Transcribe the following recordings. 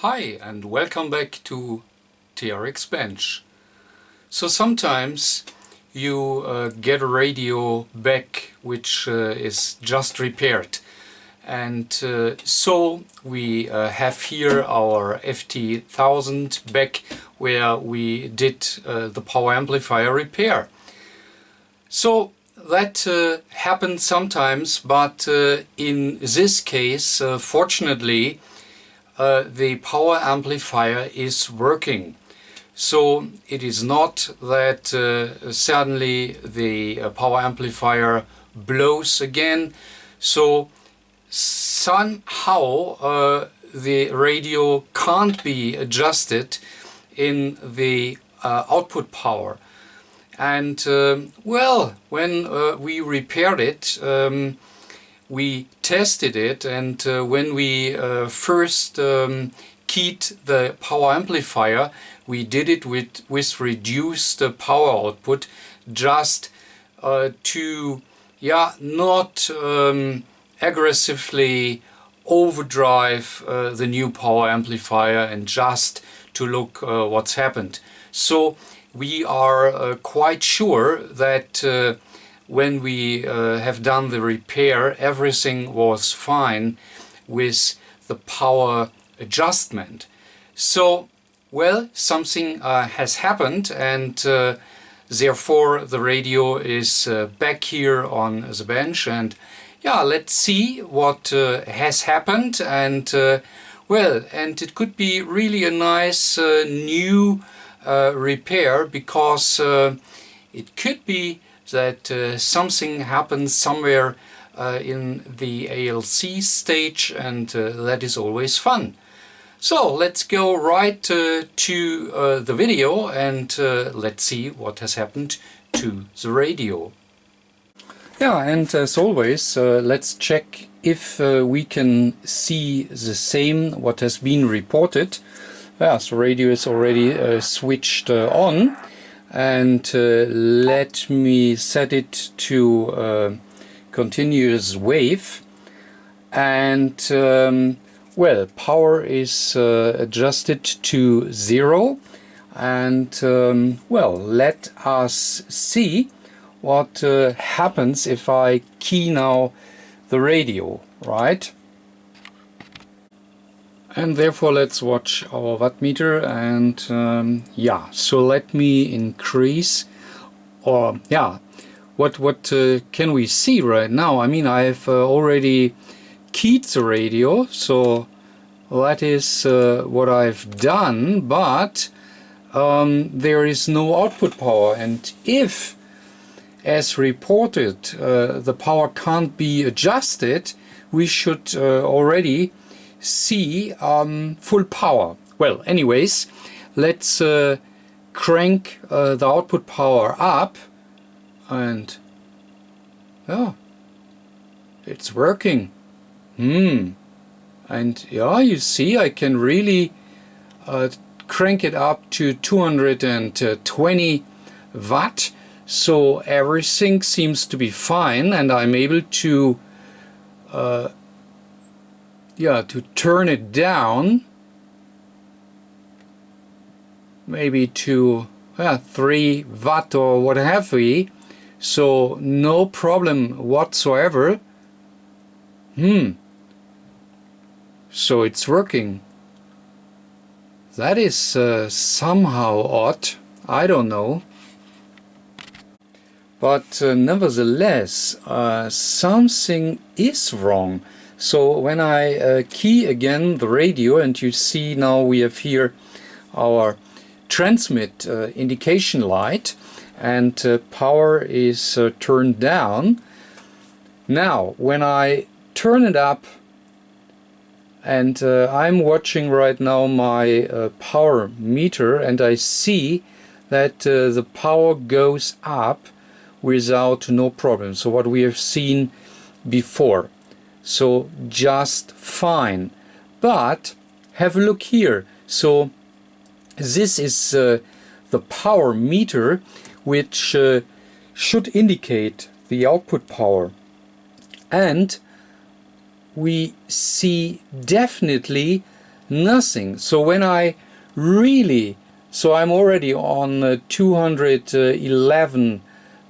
Hi and welcome back to TRX Bench. So sometimes you get a radio back which is just repaired, and so we have here our FT-1000 back where we did the power amplifier repair. So that happens sometimes, but in this case fortunately the power amplifier is working. So it is not that suddenly the power amplifier blows again. So somehow the radio can't be adjusted in the output power. And well, when we repaired it, we tested it, and when we first keyed the power amplifier, we did it with reduced power output, just to not aggressively overdrive the new power amplifier, and just to look what's happened. So we are quite sure that when we have done the repair, everything was fine with the power adjustment. So, well, something has happened, and therefore the radio is back here on the bench. And yeah, let's see what has happened. And well, and it could be really a nice new repair, because it could be that something happens somewhere in the ALC stage, and that is always fun. So let's go right to the video, and let's see what has happened to the radio. Yeah, and as always, let's check if we can see the same what has been reported. Yeah, so radio is already switched on. And let me set it to continuous wave, and well, power is adjusted to 0, and well, let us see what happens if I key now the radio, right? And therefore let's watch our wattmeter, and yeah, so let me increase, or yeah, what can we see right now? I mean, I've already keyed the radio, so that is what I've done, but there is no output power, and if, as reported, the power can't be adjusted, we should already see full power. Well, anyways, let's crank the output power up, and yeah, it's working. And yeah, you see, I can really crank it up to 220 watt, so everything seems to be fine, and I'm able to to turn it down maybe to 3 watt or what have we, so no problem whatsoever. So it's working. That is somehow odd, I don't know, but nevertheless something is wrong. So when I key again the radio, and you see now we have here our transmit indication light, and power is turned down. Now when I turn it up, and I'm watching right now my power meter, and I see that the power goes up without no problem. So what we have seen before. So just fine. But have a look here. So this is the power meter, which should indicate the output power. And we see definitely nothing. So when I really, so I'm already on 211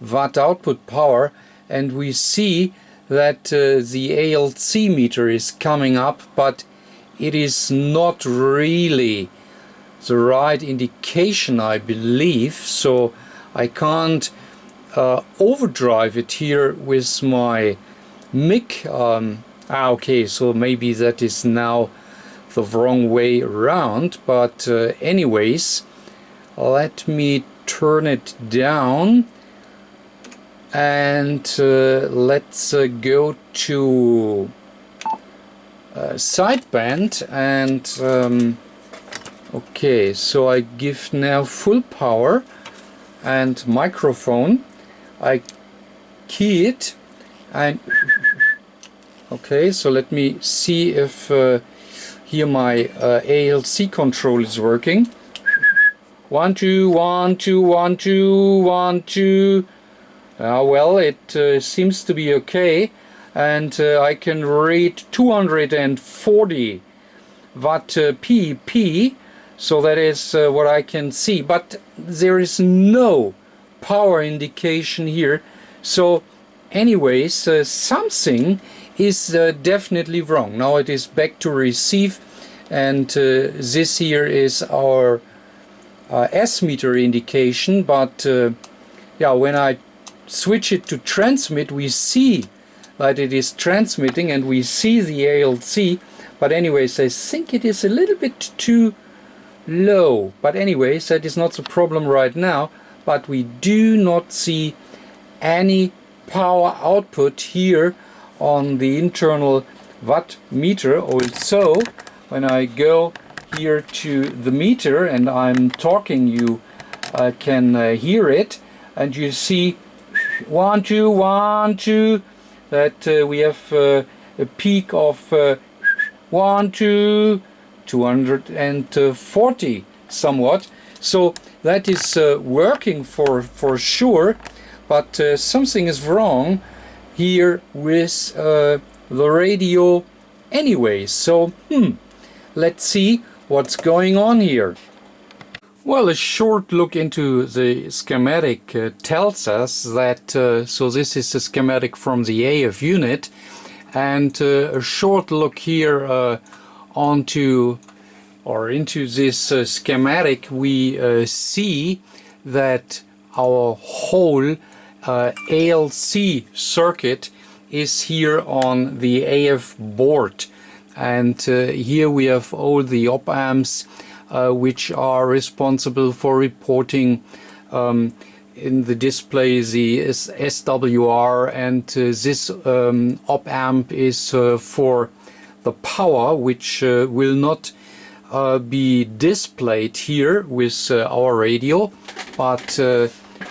watt output power, and we see that the ALC meter is coming up, but it is not really the right indication, I believe. So I can't overdrive it here with my mic. Okay, so maybe that is now the wrong way around, but anyways, let me turn it down, and let's go to sideband, and okay, so I give now full power and microphone. I key it, and okay, so let me see if here my ALC control is working. 1 2 1 2 1 2 1 2. Well, it seems to be okay, and I can read 240 watt PP, so that is what I can see, but there is no power indication here. So anyways, something is definitely wrong. Now it is back to receive, and this here is our S meter indication, but yeah, when I switch it to transmit, we see that it is transmitting, and we see the ALC, but anyways, I think it is a little bit too low, but anyways, that is not the problem right now. But we do not see any power output here on the internal watt meter. Also, when I go here to the meter and I'm talking, you can hear it, and you see 1 2 1 2, that we have a peak of 1 2 240 somewhat. So that is working for sure, but something is wrong here with the radio anyway. So let's see what's going on here. Well, a short look into the schematic tells us that so this is the schematic from the AF unit, and a short look here onto or into this schematic, we see that our whole ALC circuit is here on the AF board, and here we have all the op amps which are responsible for reporting in the display the SWR, and this op amp is for the power which will not be displayed here with our radio, but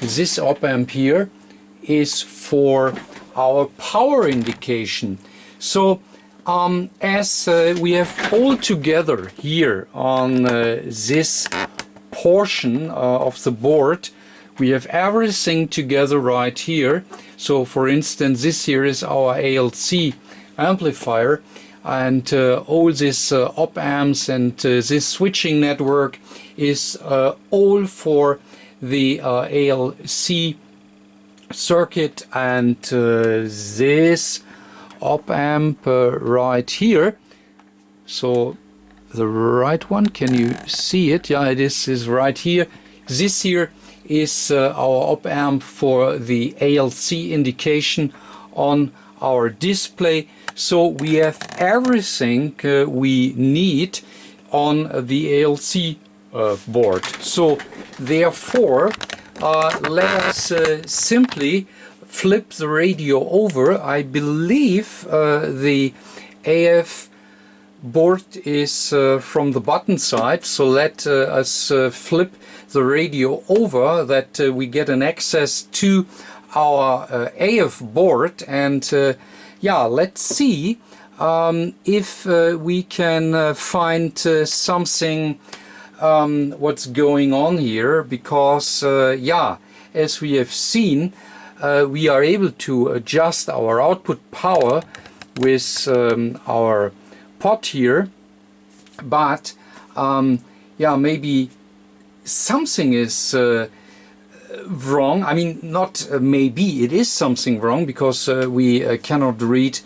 this op amp here is for our power indication. So as we have all together here on this portion of the board, we have everything together right here. So for instance, this here is our ALC amplifier, and all this op amps and this switching network is all for the ALC circuit, and this op amp right here, so the right one, can you see it? Yeah, this is right here. This here is our op amp for the ALC indication on our display. So we have everything we need on the ALC board. So therefore, let us simply flip the radio over. I believe the AF board is from the button side, so let us flip the radio over, that we get an access to our AF board, and yeah, let's see if we can find something what's going on here, because yeah, as we have seen, we are able to adjust our output power with our pot here, but yeah, maybe something is wrong. I mean, not maybe, it is something wrong, because we cannot read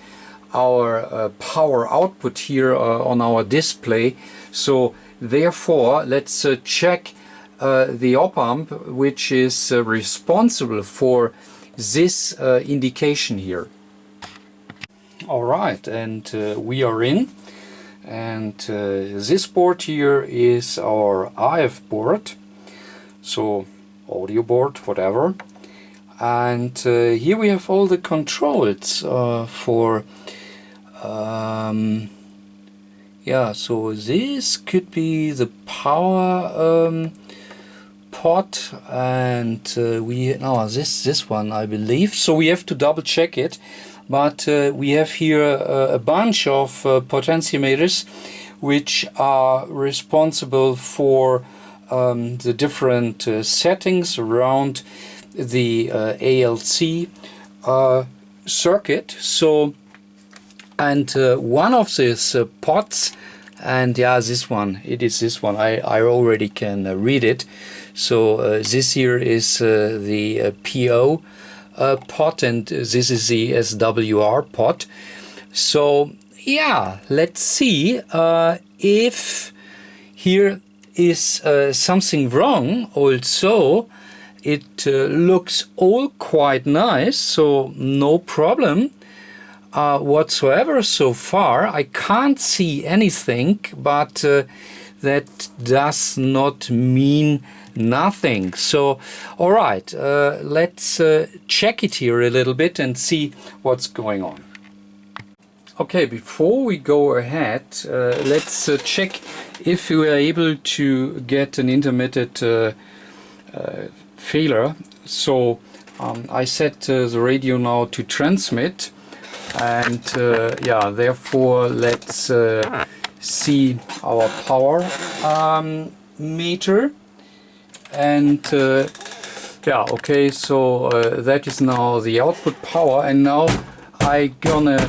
our power output here on our display. So therefore, let's check the op-amp which is responsible for this indication here. Alright, and we are in, and this board here is our IF board, so audio board, whatever, and here we have all the controls for yeah, so this could be the power pot, and this one I believe, so we have to double check it. But we have here a bunch of potentiometers which are responsible for the different settings around the ALC circuit. So, and one of these pots, and yeah, this one, it is this one, I already can read it. So this here is the PO pot, and this is the SWR pot. So yeah, let's see if here is something wrong. Also, it looks all quite nice, so no problem whatsoever so far. I can't see anything, but that does not mean nothing. So all right, let's check it here a little bit and see what's going on. Okay, before we go ahead, let's check if we are able to get an intermittent failure. So I set the radio now to transmit, and yeah, therefore let's see our power meter. And yeah, okay, so that is now the output power, and now I gonna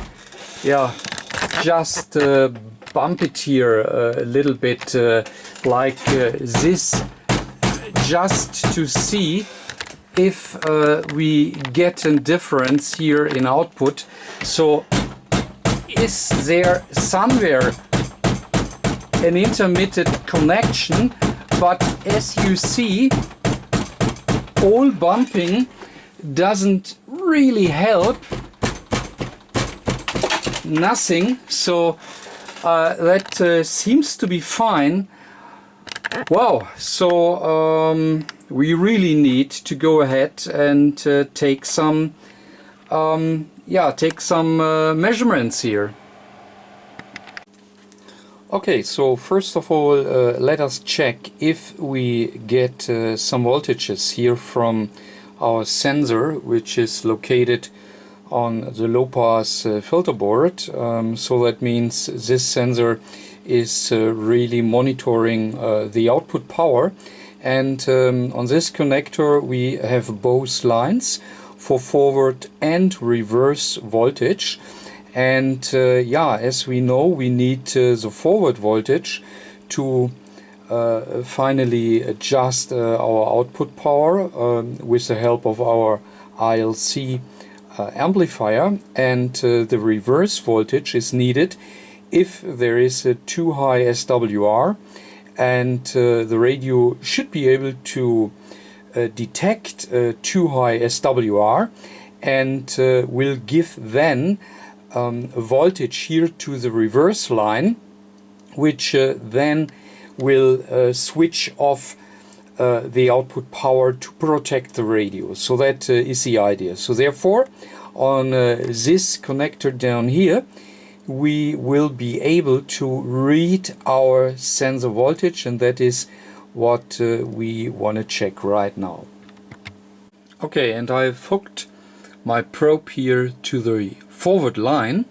just bump it here a little bit like this, just to see if we get a difference here in output. So is there somewhere an intermittent connection? But as you see, all bumping doesn't really help. Nothing. So that seems to be fine. Wow. So we really need to go ahead and take some measurements here. Okay, so first of all, let us check if we get some voltages here from our sensor, which is located on the low pass filter board. So that means this sensor is really monitoring the output power, and on this connector we have both lines for forward and reverse voltage. And yeah, as we know, we need the forward voltage to finally adjust our output power with the help of our ALC amplifier, and the reverse voltage is needed if there is a too high SWR, and the radio should be able to detect too high SWR, and will give then voltage here to the reverse line, which then will switch off the output power to protect the radio. So that is the idea. So therefore, on this connector down here, we will be able to read our sensor voltage, and that is what we want to check right now. Okay, and I've hooked my probe here to the forward line,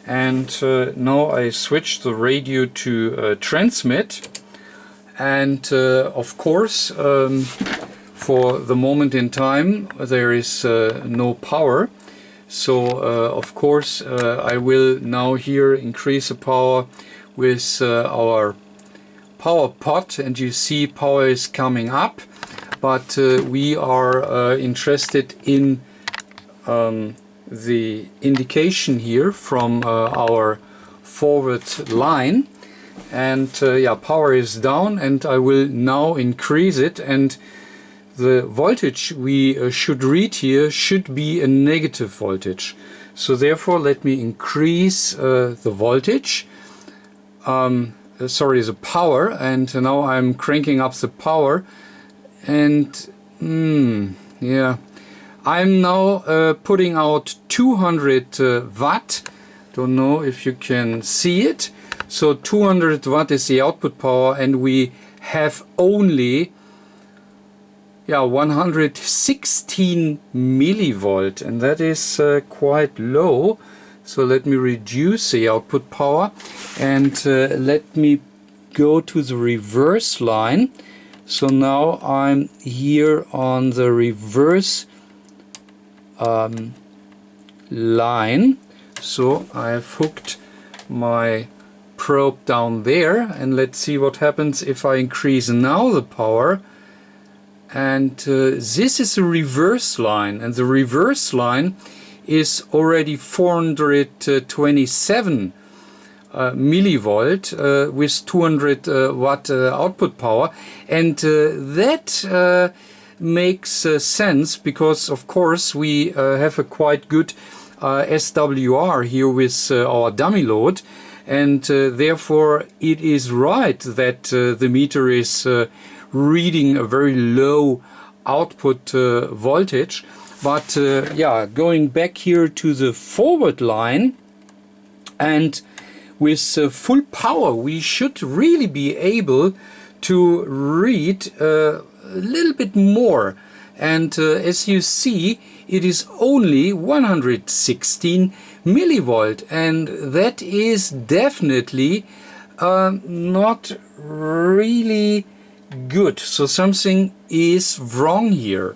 and now I switch the radio to transmit, and of course for the moment in time there is no power, so of course I will now here increase the power with our power pot, and you see power is coming up, but we are interested in the indication here from our forward line, and yeah, power is down, and I will now increase it, and the voltage we should read here should be a negative voltage. So therefore let me increase the voltage, sorry, the power, and now I'm cranking up the power, and yeah, I'm now putting out 200 watt. Don't know if you can see it. So 200 watt is the output power, and we have only 116 millivolt, and that is quite low. So let me reduce the output power, and let me go to the reverse line. So now I'm here on the reverse line. So I have hooked my probe down there, and let's see what happens if I increase now the power. And this is a reverse line, and the reverse line is already 427 millivolt with 200 watt output power, and that makes sense, because of course we have a quite good SWR here with our dummy load, and therefore it is right that the meter is reading a very low output voltage. But yeah, going back here to the forward line, and with full power we should really be able to read a little bit more, and as you see, it is only 116 millivolt, and that is definitely not really good. So something is wrong here.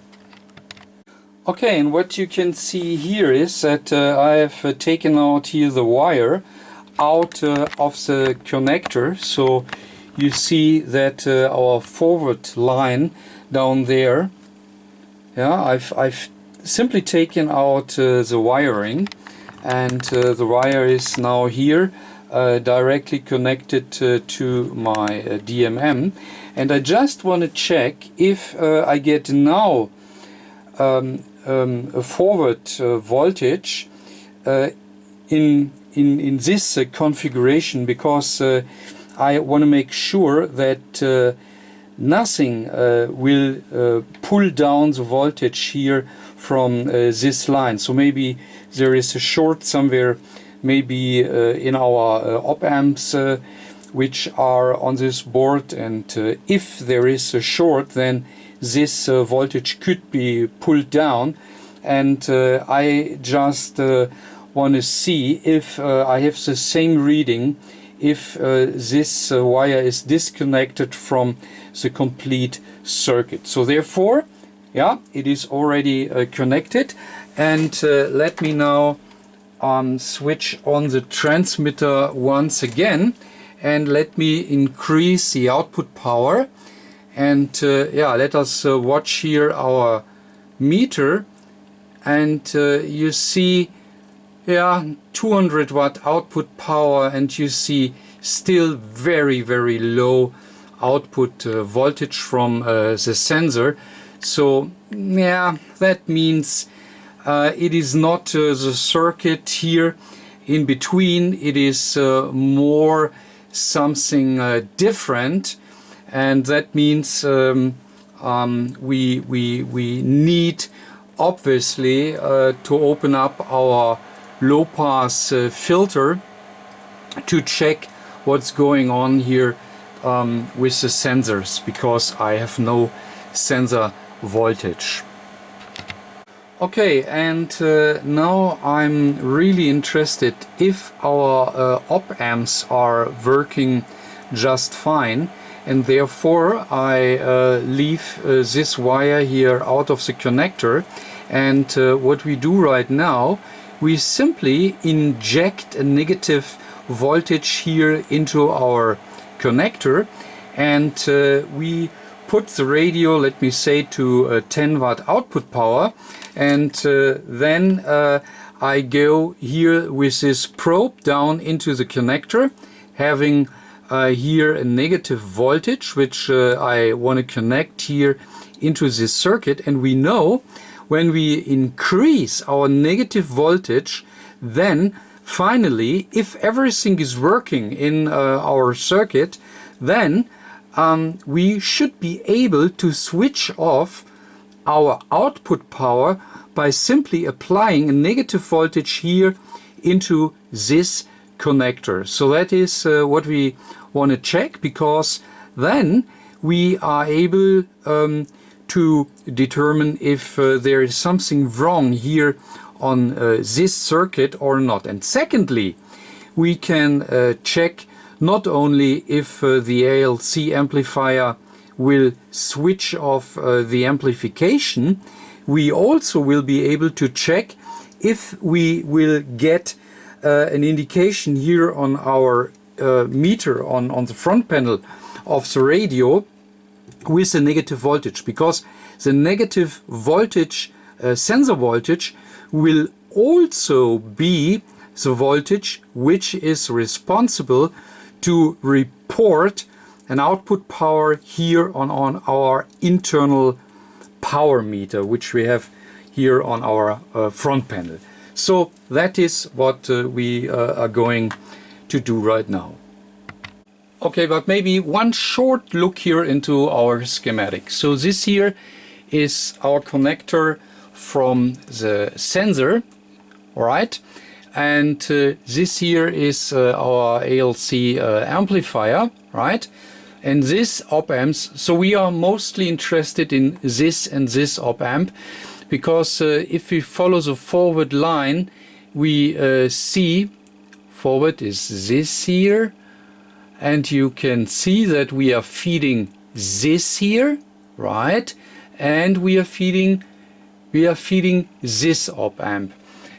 Okay, and what you can see here is that I have taken out here the wire out of the connector. So you see that our forward line down there, yeah, I've simply taken out the wiring, and the wire is now here directly connected to my DMM, and I just want to check if I get now a forward voltage in this configuration, because I want to make sure that nothing will pull down the voltage here from this line. So maybe there is a short somewhere, maybe in our op amps which are on this board, and if there is a short, then this voltage could be pulled down, and I just want to see if I have the same reading if this wire is disconnected from the complete circuit. So therefore, yeah, it is already connected, and let me now switch on the transmitter once again, and let me increase the output power, and yeah, let us watch here our meter, and you see, yeah, 200 watt output power, and you see still very low output voltage from the sensor. So yeah, that means it is not the circuit here in between, it is more something different, and that means we need obviously to open up our low pass filter to check what's going on here with the sensors, because I have no sensor voltage. Okay, and now I'm really interested if our op amps are working just fine, and therefore I leave this wire here out of the connector, and what we do right now, we simply inject a negative voltage here into our connector, and we put the radio, let me say, to 10 watt output power, and then I go here with this probe down into the connector, having here a negative voltage which I want to connect here into this circuit. And we know when we increase our negative voltage, then finally, if everything is working in our circuit, then we should be able to switch off our output power by simply applying a negative voltage here into this connector. So that is what we want to check, because then we are able to determine if there is something wrong here on this circuit or not. And secondly, we can check not only if the ALC amplifier will switch off the amplification, we also will be able to check if we will get an indication here on our meter on the front panel of the radio with a negative voltage, because the negative voltage sensor voltage will also be the voltage which is responsible to report an output power here on our internal power meter, which we have here on our front panel. So that is what we are going to do right now. Okay, but maybe one short look here into our schematic. So this here is our connector from the sensor, all right? And this here is our ALC amplifier, right? And this op amps, so we are mostly interested in this and this op amp, because if we follow the forward line, we see forward is this here, and you can see that we are feeding this here, right? And we are feeding this op amp.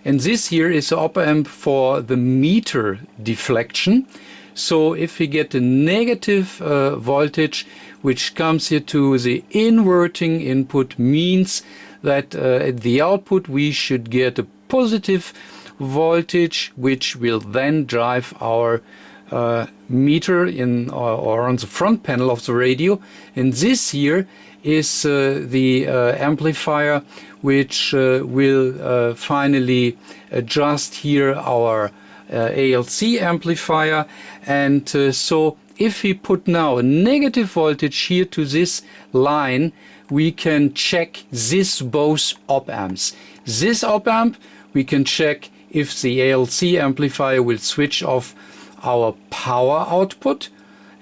And this here is the op amp for the meter deflection. So if we get a negative voltage which comes here to the inverting input, means that at the output we should get a positive voltage which will then drive our meter in or on the front panel of the radio. And this here is the amplifier which will finally adjust here our ALC amplifier. And so if we put now a negative voltage here to this line, we can check this both op amps. This op amp, we can check if the ALC amplifier will switch off our power output,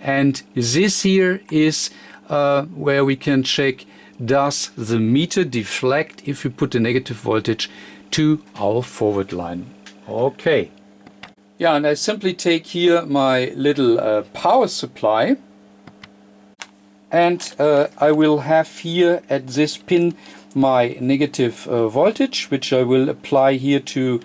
and this here is where we can check, does the meter deflect if we put a negative voltage to our forward line. Okay. Yeah, and I simply take here my little power supply, and I will have here at this pin my negative voltage, which I will apply here to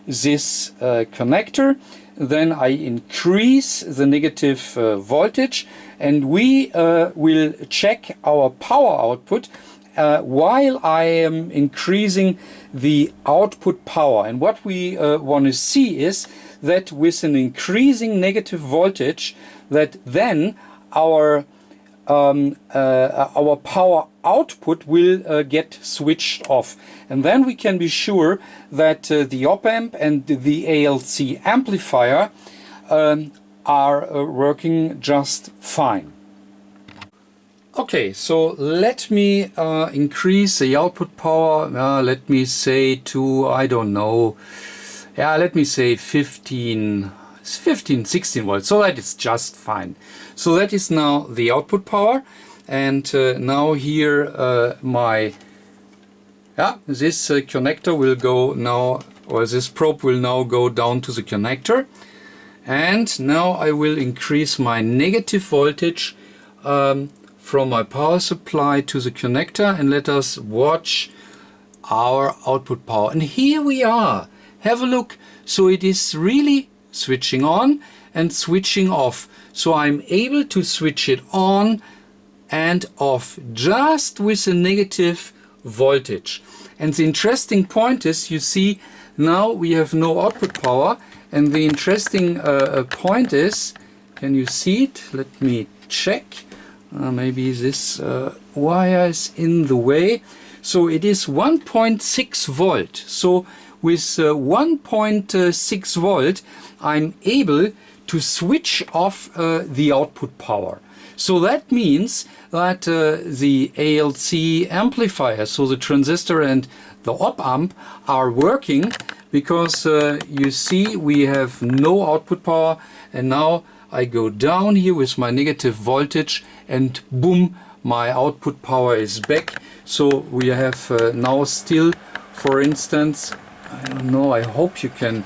this connector. Then I increase the negative voltage, and we will check our power output while I am increasing the output power. And what we want to see is that with an increasing negative voltage, that then our power output will get switched off, and then we can be sure that the op amp and the ALC amplifier are working just fine. Okay, so let me increase the output power, let me say to, I don't know, yeah, let me say 15, 16 volts, so that is just fine. So that is now the output power, and now here this connector will go now, or this probe will now go down to the connector, and now I will increase my negative voltage from my power supply to the connector, and let us watch our output power. And here we are. Have a look. So it is really switching on and switching off. So I'm able to switch it on and off just with a negative voltage. And the interesting point is, you see now we have no output power, and the interesting point is, can you see it? Let me check. Maybe this wire is in the way. So it is 1.6 volt. So with 1.6 volt I'm able to switch off the output power. So that means that the ALC amplifier, so the transistor and the op-amp, are working, because you see we have no output power, and now I go down here with my negative voltage and boom, my output power is back. So we have now still, for instance, I don't know, I hope you can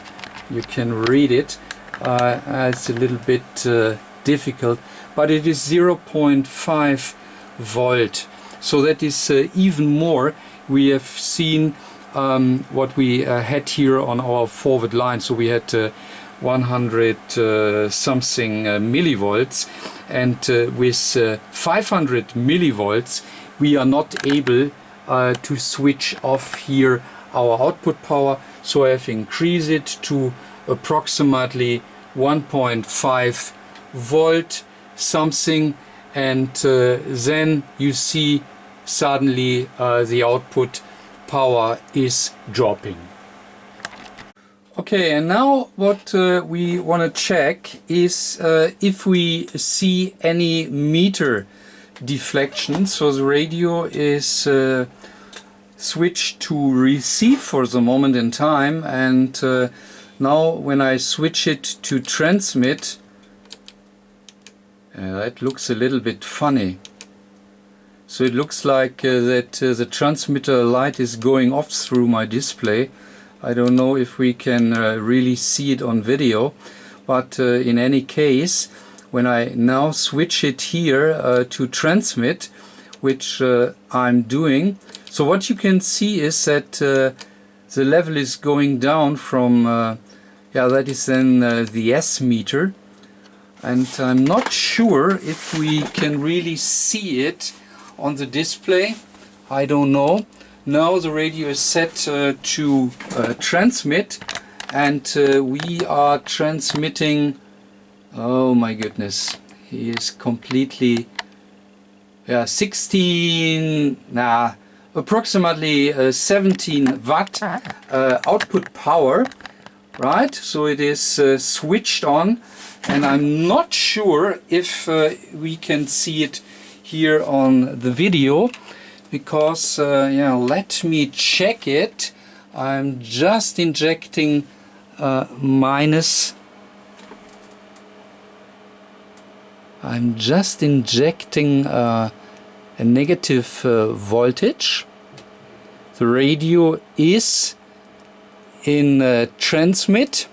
read it. It's a little bit difficult, but it is 0.5 volt. So that is even more. We have seen what we had here on our forward line. So we had 100 something millivolts, and with 500 millivolts we are not able to switch off here our output power. So I have increased it to approximately 1.5 volt something, and then you see suddenly the output power is dropping. Okay, and now what we want to check is if we see any meter deflection. So the radio is switched to receive for the moment in time, and now when I switch it to transmit, that looks a little bit funny. So it looks like that the transmitter light is going off through my display. I don't know if we can really see it on video, but in any case, when I now switch it here to transmit, which I'm doing, so what you can see is that the level is going down from, yeah, that is then the S meter, and I'm not sure if we can really see it on the display. I don't know. Now the radio is set to transmit, and we are transmitting. Oh my goodness, he is completely, yeah, 16, approximately 17 watt output power, right? So it is switched on, and I'm not sure if we can see it here on the video, because yeah, let me check it. I'm just injecting minus. I'm just injecting a negative voltage. The radio is in transmit,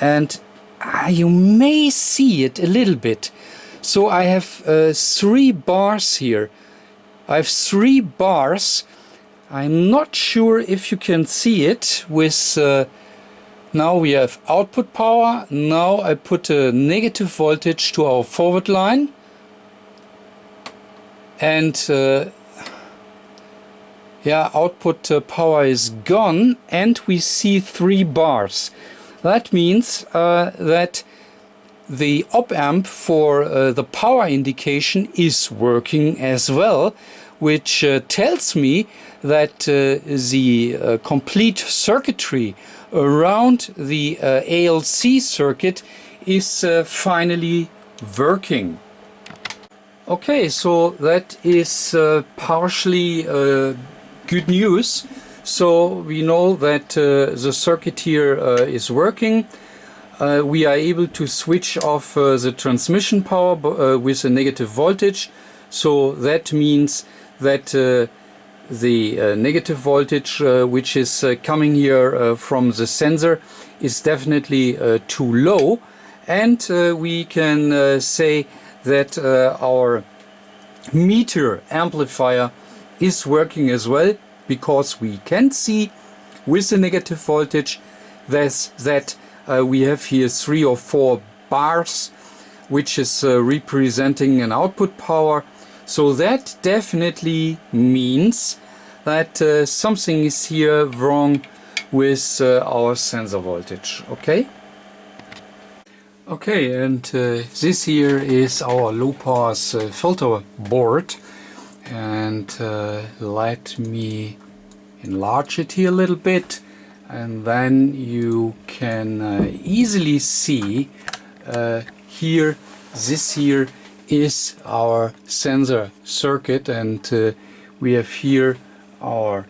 and you may see it a little bit. So I have 3 bars here. I have 3 bars. I'm not sure if you can see it with now we have output power. Now I put a negative voltage to our forward line, and yeah, output power is gone, and we see 3 bars. That means that the op-amp for the power indication is working as well, which tells me that the complete circuitry around the ALC circuit is finally working. Okay, so that is partially good news. So we know that the circuit here is working. We are able to switch off the transmission power with a negative voltage. So that means that the negative voltage which is coming here from the sensor is definitely too low, and we can say that our meter amplifier is working as well, because we can see with the negative voltage. We have here 3 or 4 bars, which is representing an output power. So that definitely means that something is here wrong with our sensor voltage. Okay? Okay, and this here is our low pass filter board, and let me enlarge it here a little bit, and then you can easily see here, this here is our sensor circuit, and we have here our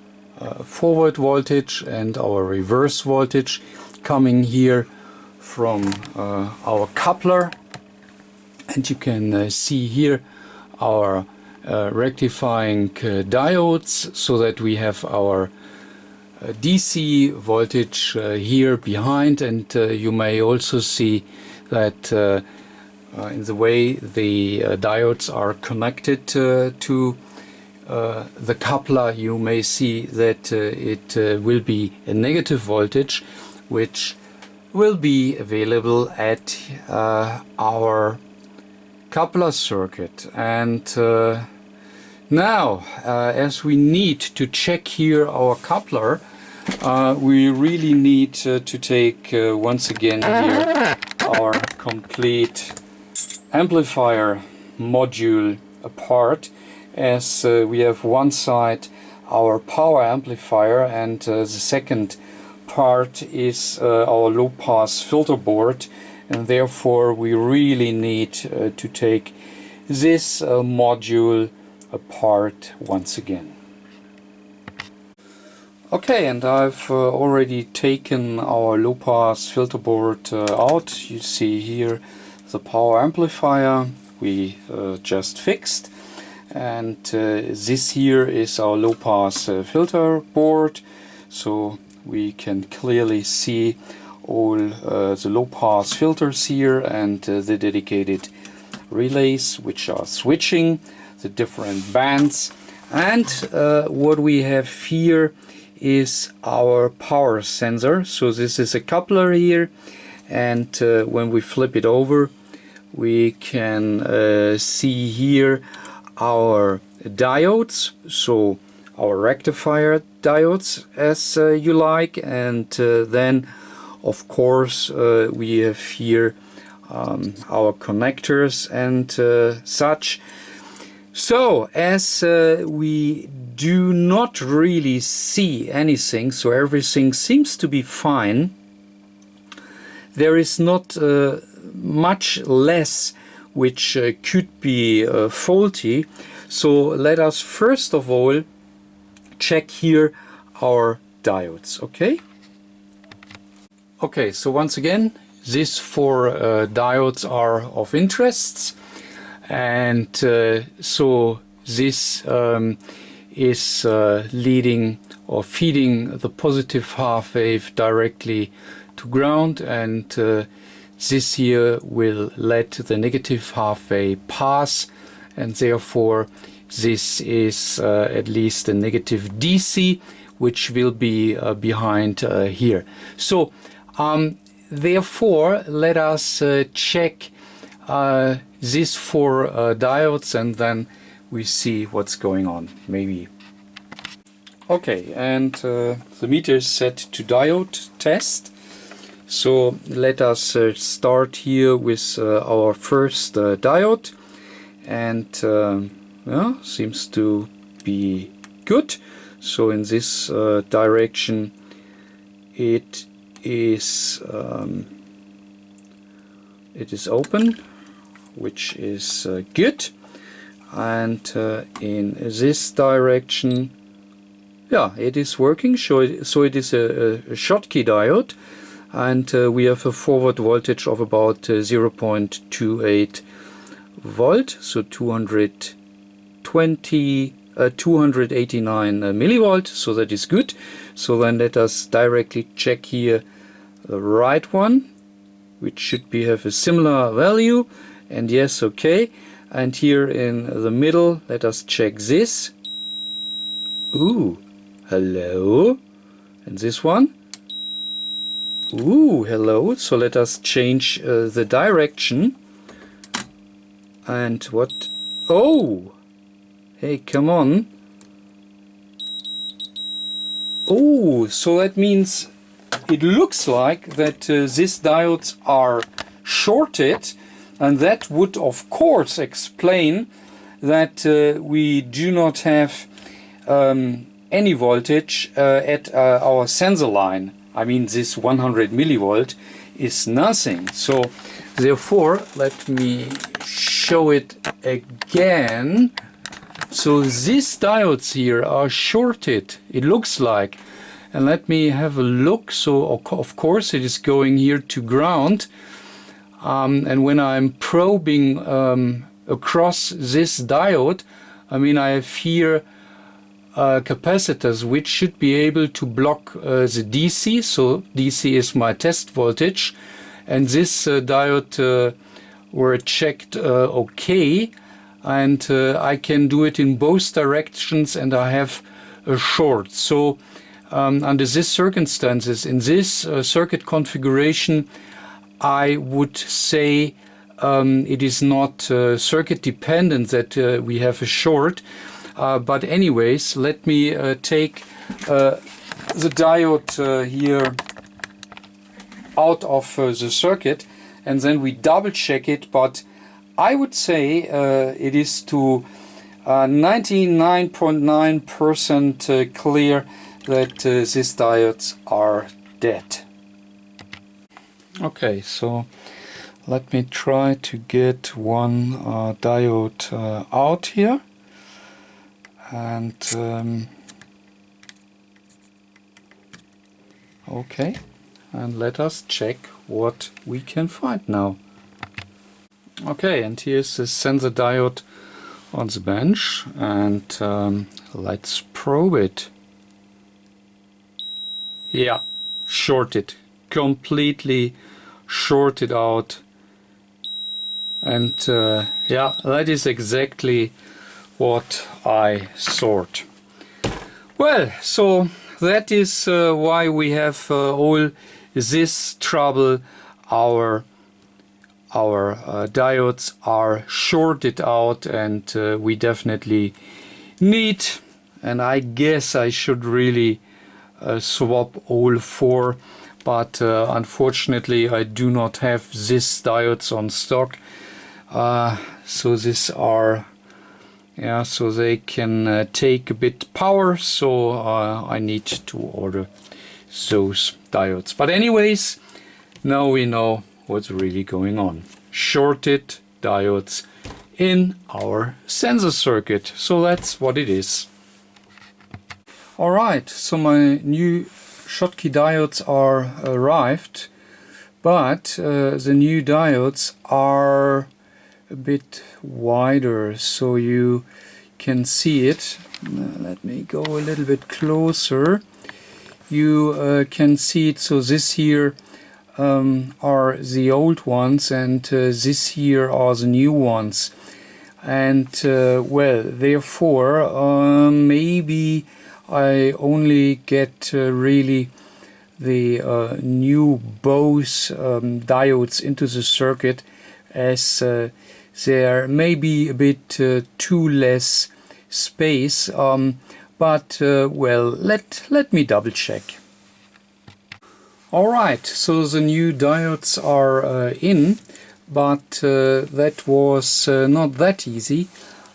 forward voltage and our reverse voltage coming here from our coupler, and you can see here our rectifying diodes, so that we have our DC voltage here behind, and you may also see that in the way the diodes are connected to the coupler, you may see that it will be a negative voltage, which will be available at our coupler circuit. And now, as we need to check here our coupler, we really need to take once again here our complete amplifier module apart, as we have one side our power amplifier, and the second part is our low pass filter board, and therefore we really need to take this module apart once again. Okay, and I've already taken our low pass filter board out. You see here the power amplifier we just fixed, and this here is our low pass filter board, so we can clearly see all the low pass filters here, and the dedicated relays which are switching the different bands. And what we have here is our power sensor. So this is a coupler here, and when we flip it over, we can see here our diodes, so our rectifier diodes as you like, and then of course we have here our connectors and such. So as we do not really see anything, so everything seems to be fine, there is not much less which could be faulty. So let us first of all check here our diodes. Okay, so once again, these 4 diodes are of interest, and so this is leading or feeding the positive half wave directly to ground, and this here will let the negative half wave pass, and therefore this is at least a negative DC, which will be behind here. So therefore let us check these 4 diodes, and then we see what's going on, maybe. Okay, and the meter is set to diode test. So let us start here with our first diode, and yeah, seems to be good. So in this direction it is open, which is good, and in this direction, yeah, it is working. So it is a Schottky diode, and we have a forward voltage of about 0.28 volt, so 289 millivolt, so that is good. So then let us directly check here the right one, which should have a similar value, and yes, okay. And here in the middle, let us check this. Ooh, hello. And this one. Ooh, hello. So let us change the direction. And what? Oh! Hey, come on. Oh, so that means it looks like that these diodes are shorted, and that would of course explain that we do not have any voltage at our sensor line. I mean, this 100 millivolt is nothing. So therefore, let me show it again. So these diodes here are shorted, it looks like. And let me have a look. So of course it is going here to ground. And when I'm probing across this diode, I mean, I have here capacitors which should be able to block the DC. So DC is my test voltage. And this diode were checked okay. And I can do it in both directions, and I have a short. So under these circumstances, in this circuit configuration, I would say it is not circuit dependent that we have a short. But anyways, let me take the diode here out of the circuit, and then we double check it. But I would say it is to 99.9% clear that these diodes are dead. Okay, so let me try to get one diode out here, and okay, and let us check what we can find now. Okay, and here's the sensor diode on the bench, and let's probe it. Yeah, shorted, completely shorted out. And yeah, that is exactly what I thought. Well, so that is why we have all this trouble. Our diodes are shorted out, and we definitely need, and I guess I should really swap all four, but unfortunately I do not have these diodes on stock. So these are, yeah, so they can take a bit power, so I need to order those diodes. But anyways, now we know what's really going on. Shorted diodes in our sensor circuit. So that's what it is. Alright, so my new Schottky diodes are arrived, but the new diodes are a bit wider, so you can see it. Let me go a little bit closer. You can see it. So this here are the old ones, and this here are the new ones. And well, therefore maybe I only get really the new Bose diodes into the circuit, as there may be a bit too less space. But well, let me double check. Alright, so the new diodes are in, but that was not that easy.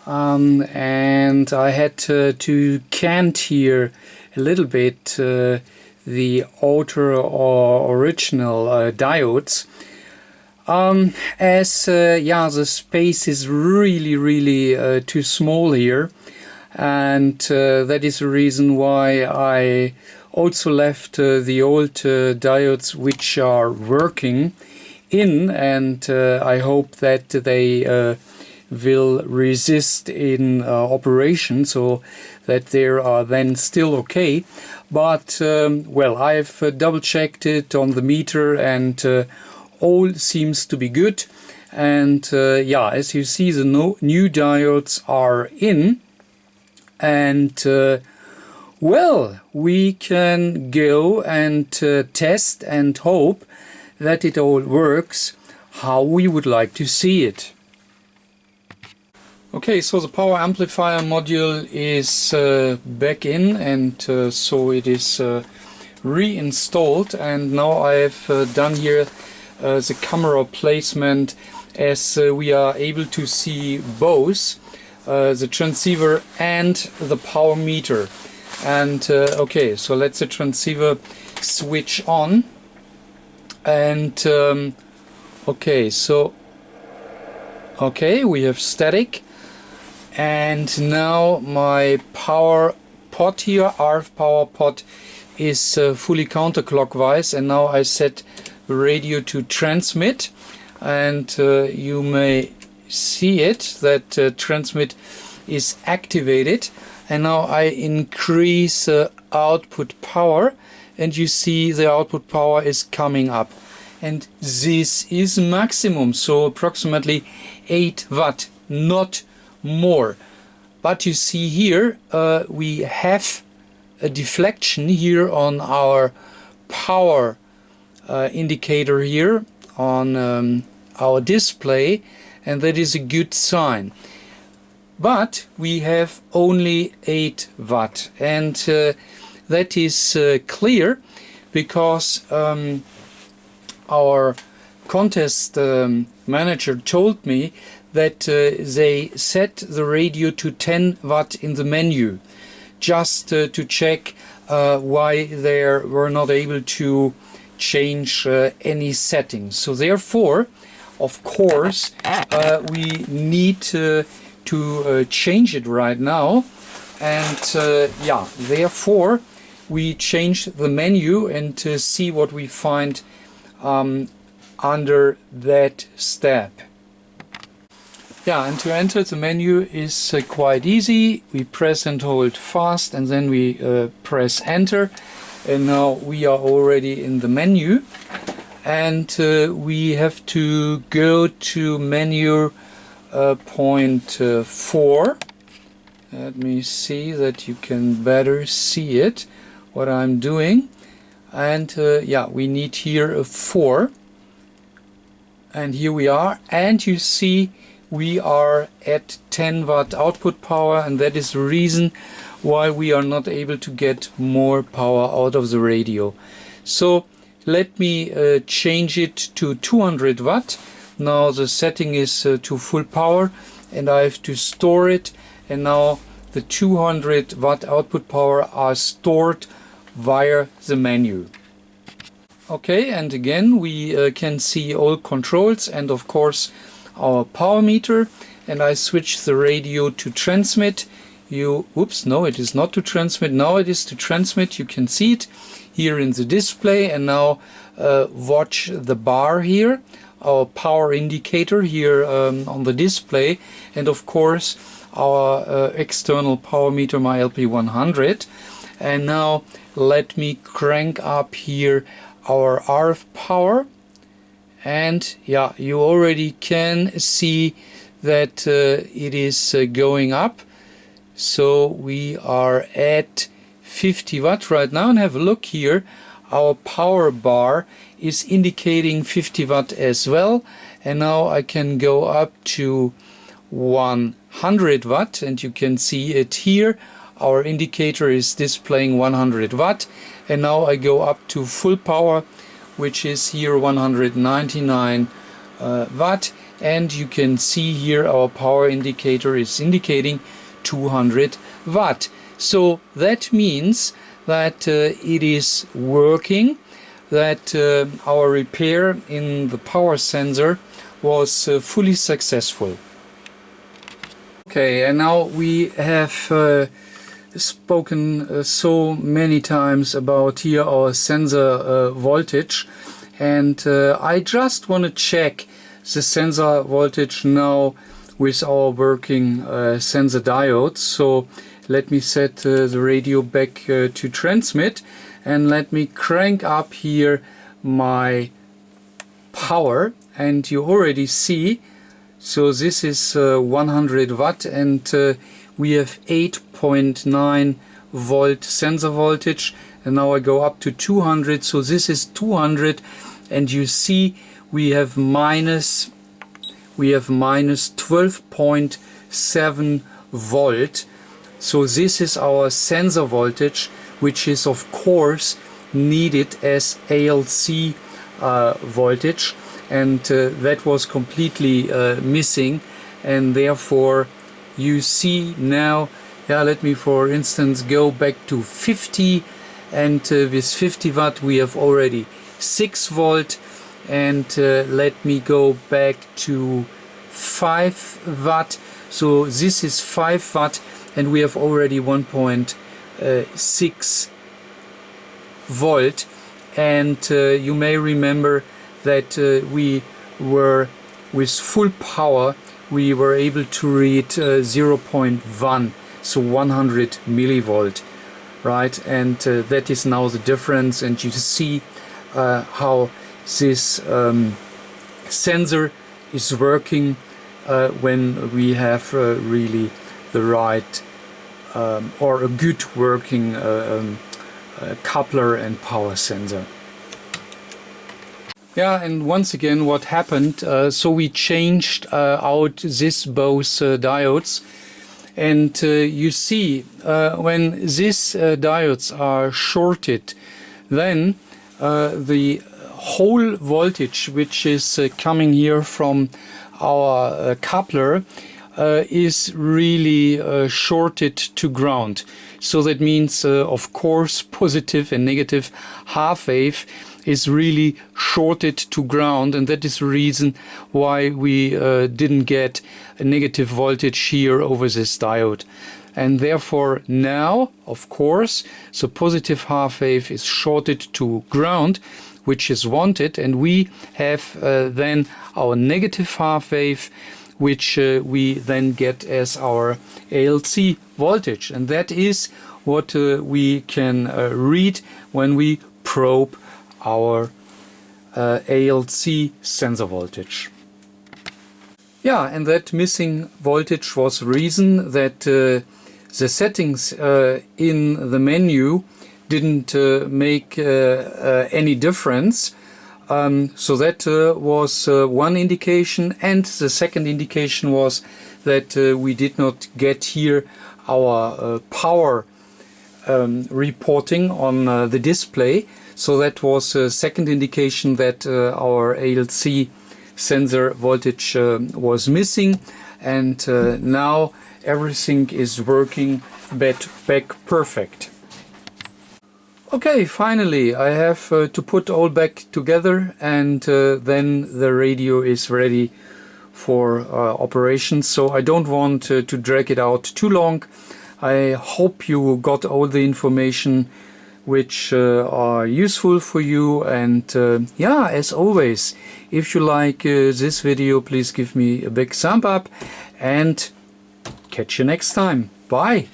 And I had to cant here a little bit the outer or original diodes, as yeah, the space is really too small here, and that is the reason why I also left the old diodes which are working in, and I hope that they will resist in operation, so that they are then still okay. But well, I've double checked it on the meter, and all seems to be good. And yeah, as you see, the new diodes are in, and Well, we can go and test and hope that it all works how we would like to see it. Okay, so the power amplifier module is back in, and so it is reinstalled, and now I've done here the camera placement as we are able to see both the transceiver and the power meter. And okay, so let's the transceiver switch on, and okay, so okay, we have static. And now my power pot here, RF power pot, is fully counterclockwise, and now I set the radio to transmit, and you may see it that transmit is activated, and now I increase output power, and you see the output power is coming up, and this is maximum, so approximately 8 watt, not more. But you see here we have a deflection here on our power indicator here on our display, and that is a good sign. But we have only 8 watt, and that is clear because our contest manager told me that they set the radio to 10 watt in the menu, just to check why they were not able to change any settings. So therefore, of course, we need to change it right now, and yeah, therefore we change the menu and see what we find under that step. Yeah, and to enter the menu is quite easy. We press and hold fast, and then we press enter, and now we are already in the menu, and we have to go to menu point 4. Let me see that you can better see it, what I'm doing. And yeah, we need here a 4, and here we are, and you see we are at 10 watt output power, and that is the reason why we are not able to get more power out of the radio. So let me change it to 200 watt. Now the setting is to full power, and I have to store it, and now the 200 watt output power are stored via the menu. Okay, and again we can see all controls and of course our power meter, and I switch the radio to transmit. Oops, no, it is not to transmit. Now it is to transmit. You can see it here in the display, and now watch the bar here, our power indicator here on the display, and of course our external power meter, my LP100. And now let me crank up here our RF power, and yeah, you already can see that it is going up. So we are at 50 watt right now, and have a look here, our power bar is indicating 50 watt as well, and now I can go up to 100 watt, and you can see it here, our indicator is displaying 100 watt, and now I go up to full power, which is here 199 watt, and you can see here our power indicator is indicating 200 watt. So that means that it is working, that our repair in the power sensor was fully successful. Okay, and now we have spoken so many times about here our sensor voltage, and I just want to check the sensor voltage now with our working sensor diodes. So let me set the radio back to transmit, and let me crank up here my power, and you already see, so this is 100 watt, and we have 8.9 volt sensor voltage, and now I go up to 200, so this is 200, and you see we have minus 12.7 volt. So this is our sensor voltage, which is of course needed as ALC voltage, and that was completely missing, and therefore you see now, let me for instance go back to 50, and with 50 watt we have already 6 volt, and let me go back to 5 watt, so this is 5 watt, and we have already 1.6 volt, and you may remember that we were with full power, we were able to read 0.1, so 100 millivolt, right? And that is now the difference, and you see how this sensor is working when we have really the right or a good working coupler and power sensor. Yeah, and once again what happened, so we changed out this both diodes, and you see when these diodes are shorted, then the whole voltage which is coming here from our coupler is really shorted to ground. So that means of course positive and negative half wave is really shorted to ground, and that is the reason why we didn't get a negative voltage here over this diode. And therefore now, of course, the positive half wave is shorted to ground, which is wanted, and we have then our negative half wave, which we then get as our ALC voltage, and that is what we can read when we probe our ALC sensor voltage. Yeah, and that missing voltage was the reason that the settings in the menu didn't make any difference. So that was one indication, and the second indication was that we did not get here our power reporting on the display. So that was a second indication that our ALC sensor voltage was missing, and now everything is working back perfect. Okay, finally I have to put all back together, and then the radio is ready for operation. So I don't want to drag it out too long. I hope you got all the information which are useful for you, and yeah, as always, if you like this video, please give me a big thumb up, and catch you next time. Bye.